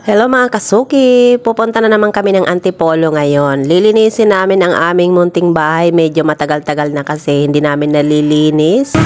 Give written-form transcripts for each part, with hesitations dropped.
Hello mga kasuki! Pupunta na naman kami ng Antipolo ngayon. Lilinisin namin ang aming munting bahay. Medyo matagal-tagal na kasi hindi namin nalilinis.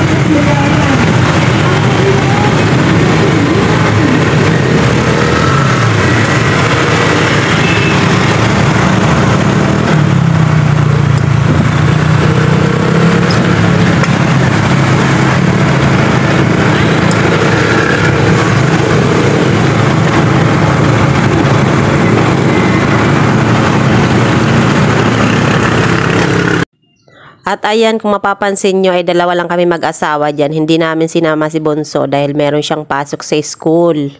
At ayan, kung mapapansin nyo ay dalawa lang kami mag-asawa dyan. Hindi namin sinama si Bonso dahil meron siyang pasok sa school.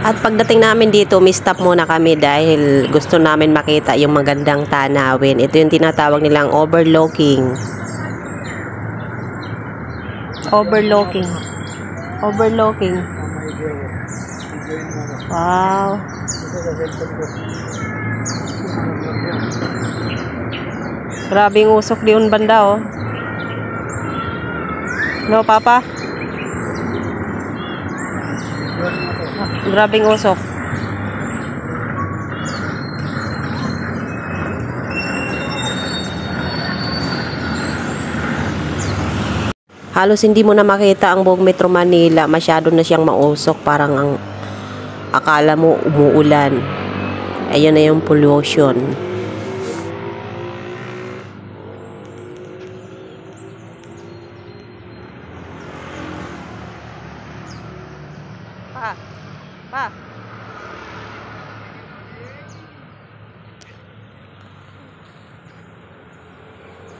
At pagdating namin dito, stop muna kami dahil gusto namin makita yung magandang tanawin. Ito yung tinatawag nilang overlooking. Overlooking. Overlooking. Wow. Grabing usok di un banda oh. No, Papa? Grabing usok. Halos hindi mo na makita ang buong Metro Manila. Masyado na siyang mausok. Parang ang akala mo umuulan. Ayun na yung pollution. Pa.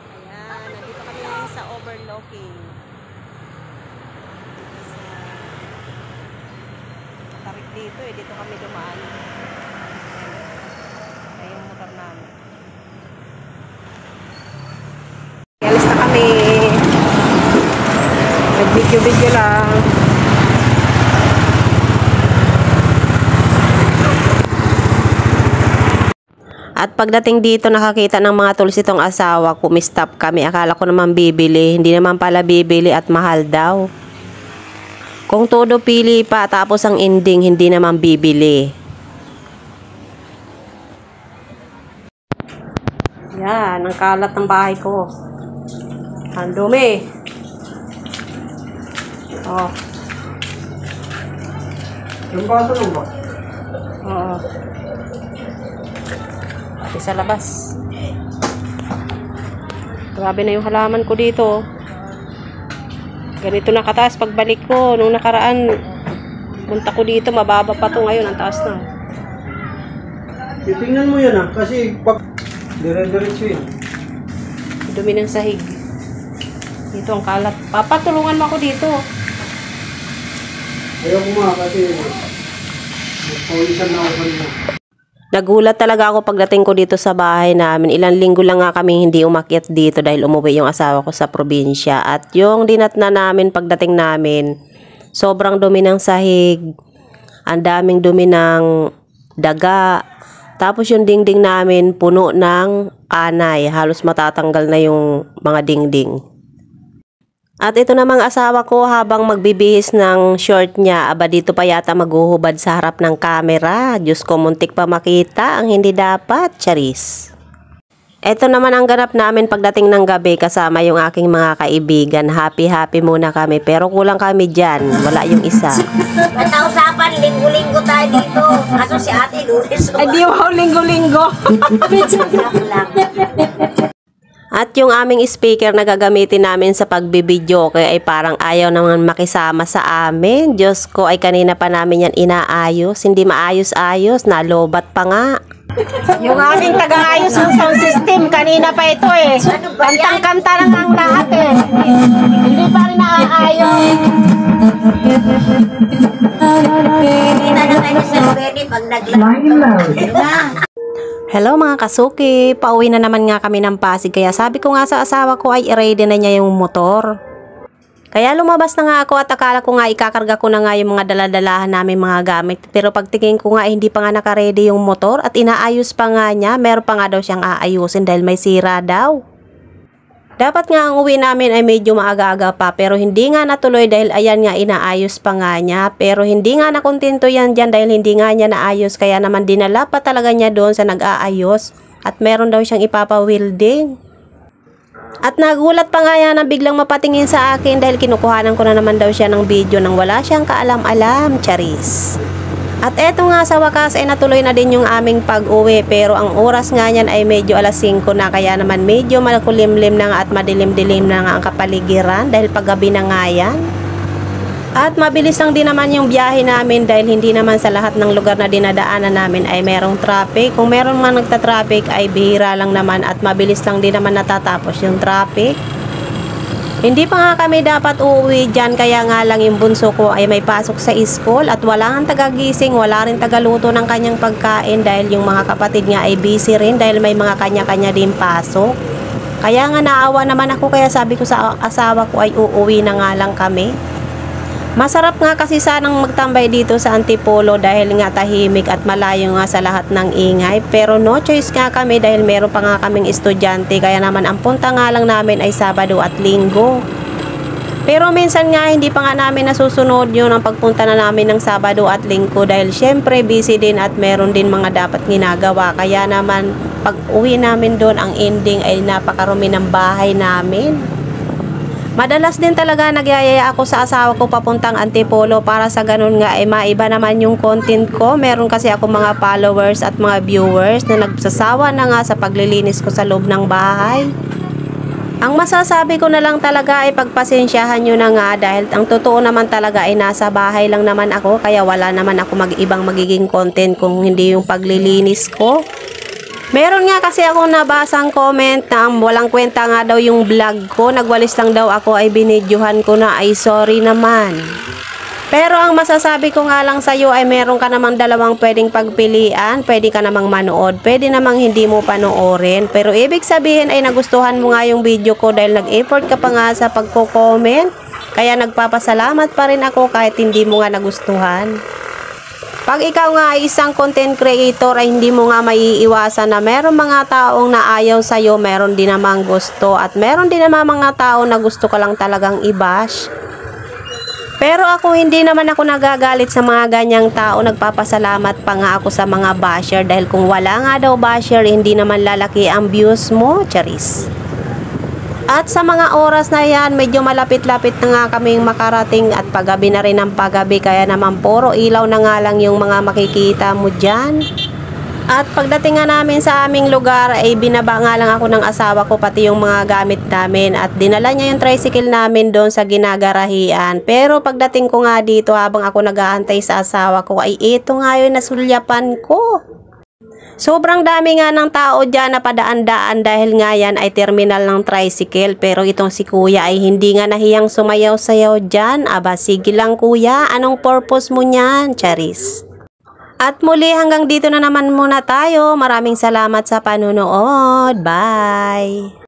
Ayan, nandito kami sa overlooking. Tarik dito dito kami dumaan. Ayan yung motor namin. Alis na kami. Nag-video lang. At pagdating dito, nakakita ng mga tools itong asawa ko, stop kami. Akala ko naman bibili. Hindi naman pala bibili at mahal daw. Kung todo pili pa, tapos ang ending, hindi naman bibili. Yan, ang kalat ng bahay ko. Ang dumi. Oh. Yung baso lang ba? Oo. Sa labas. Grabe na yung halaman ko dito. Ganito na kataas pagbalik ko. Nung nakaraan, punta ko dito, mababa pa to. Ngayon, ang taas na. Titingnan mo yan kasi pag dire-diretso yun. Dumi ng sahig. Dito ang kalat. Papa, tulungan mo ako dito. Ayaw ko kasi magpaulisan na ako kanina. Nagulat talaga ako pagdating ko dito sa bahay namin. Ilang linggo lang nga kami hindi umakyat dito dahil umuwi yung asawa ko sa probinsya. At yung dinatna namin pagdating namin, sobrang dumi ng sahig. Ang daming dumi ng daga. Tapos yung dingding namin puno ng anay. Halos matatanggal na yung mga dingding. At ito namang asawa ko habang magbibihis ng short niya, aba dito pa yata maghuhubad sa harap ng camera. Diyos ko, muntik pa makita ang hindi dapat, charis. Ito naman ang ganap namin pagdating ng gabi kasama yung aking mga kaibigan. Happy muna kami pero kulang kami dyan. Wala yung isa. Matausapan, linggo-linggo tayo dito. Kaso si ate Lunes. Ay di wow, linggo-linggo. At yung aming speaker na gagamitin namin sa pagbibideo kaya ay parang ayaw naman makisama sa amin. Diyos ko, ay kanina pa namin yan inaayos. Hindi maayos-ayos, nalobat pa nga. Yung aming taga-ayos ng sound system, kanina pa ito eh. Kantang-kanta lang ang lahat eh. Hindi pa rin naaayos. Hindi na tayo sa ready pag nag-live. Hello mga kasuki, pauwi na naman nga kami ng Pasig kaya sabi ko nga sa asawa ko ay i-ready na niya yung motor. Kaya lumabas na nga ako at akala ko nga ikakarga ko na nga yung mga daladalahan namin mga gamit. Pero pagtingin ko nga hindi pa nga nakaredy yung motor at inaayos pa nga niya. Meron pa nga daw siyang aayusin dahil may sira daw. Dapat nga ang uwi namin ay medyo maaga-aga pa pero hindi nga natuloy dahil ayan nga inaayos pa nga niya. Pero hindi nga nakontento yan dyan dahil hindi nga niya naayos kaya naman dinala pa talaga niya doon sa nag-aayos. At meron daw siyang ipapa-welding. At nagulat pa nga yan na biglang mapatingin sa akin dahil kinukuhanan ko na naman daw siya ng video nang wala siyang kaalam-alam, charis. At eto nga sa wakas ay natuloy na din yung aming pag-uwi pero ang oras nga niyan ay medyo alas 5 na kaya naman medyo makulimlim na nga at madilim-dilim na nga ang kapaligiran dahil paggabi na nga yan. At mabilis lang din naman yung biyahe namin dahil hindi naman sa lahat ng lugar na dinadaanan namin ay merong traffic. Kung meron man nagta-traffic ay bihira lang naman at mabilis lang din naman natatapos yung traffic. Hindi pa nga kami dapat uuwi dyan kaya nga lang yung bunso ko ay may pasok sa school at wala nga tagagising, wala rin tagaluto ng kanyang pagkain dahil yung mga kapatid niya ay busy rin dahil may mga kanya-kanya din pasok. Kaya nga naawa naman ako kaya sabi ko sa asawa ko ay uuwi na nga lang kami. Masarap nga kasi sanang magtambay dito sa Antipolo dahil nga tahimik at malayo nga sa lahat ng ingay. Pero no choice nga kami dahil meron pa nga kaming estudyante kaya naman ang punta nga lang namin ay Sabado at Linggo. Pero minsan nga hindi pa nga namin nasusunod yun ang pagpunta na namin ng Sabado at Linggo dahil syempre busy din at meron din mga dapat ginagawa. Kaya naman pag uwi namin doon ang ending ay napakarumi ng bahay namin. Madalas din talaga nagyayaya ako sa asawa ko papuntang Antipolo para sa ganun nga ay maiba naman yung content ko. Meron kasi ako mga followers at mga viewers na nagsasawa na nga sa paglilinis ko sa loob ng bahay. Ang masasabi ko na lang talaga ay pagpasensyahan nyo na nga dahil ang totoo naman talaga ay nasa bahay lang naman ako kaya wala naman ako ibang magiging content kung hindi yung paglilinis ko. Meron nga kasi ako nabasang comment na walang kwenta nga daw yung vlog ko. Nagwalis lang daw ako ay binidyohan ko na ay sorry naman. Pero ang masasabi ko nga lang sa'yo ay meron ka namang dalawang pwedeng pagpilian. Pwede ka namang manood. Pwede namang hindi mo panoorin. Pero ibig sabihin ay nagustuhan mo nga yung video ko dahil nag-effort ka pa nga sa pagko-comment. Kaya nagpapasalamat pa rin ako kahit hindi mo nga nagustuhan. Pag ikaw nga ay isang content creator ay hindi mo nga maiiwasan na meron mga taong naayaw sa'yo, meron din namang gusto at meron din naman mga tao na gusto ka lang talagang i-bash. Pero ako hindi naman ako nagagalit sa mga ganyang tao, nagpapasalamat pa nga ako sa mga basher dahil kung wala nga daw basher hindi naman lalaki ang views mo, charis. At sa mga oras na yan, medyo malapit-lapit na nga kaming makarating at paggabi na rin ang paggabi kaya naman puro ilaw na nga lang yung mga makikita mo dyan. At pagdating nga namin sa aming lugar ay binaba nga lang ako ng asawa ko pati yung mga gamit namin at dinala niya yung tricycle namin doon sa ginagarahian. Pero pagdating ko nga dito habang ako nag-aantay sa asawa ko ay ito nga yung nasulyapan ko. Sobrang dami nga ng tao dyan na padaan-daan dahil nga yan ay terminal ng tricycle. Pero itong si kuya ay hindi nga nahiyang sumayaw-sayaw dyan. Aba, sige lang kuya, anong purpose mo niyan, charis? At muli hanggang dito na naman muna tayo. Maraming salamat sa panunood. Bye!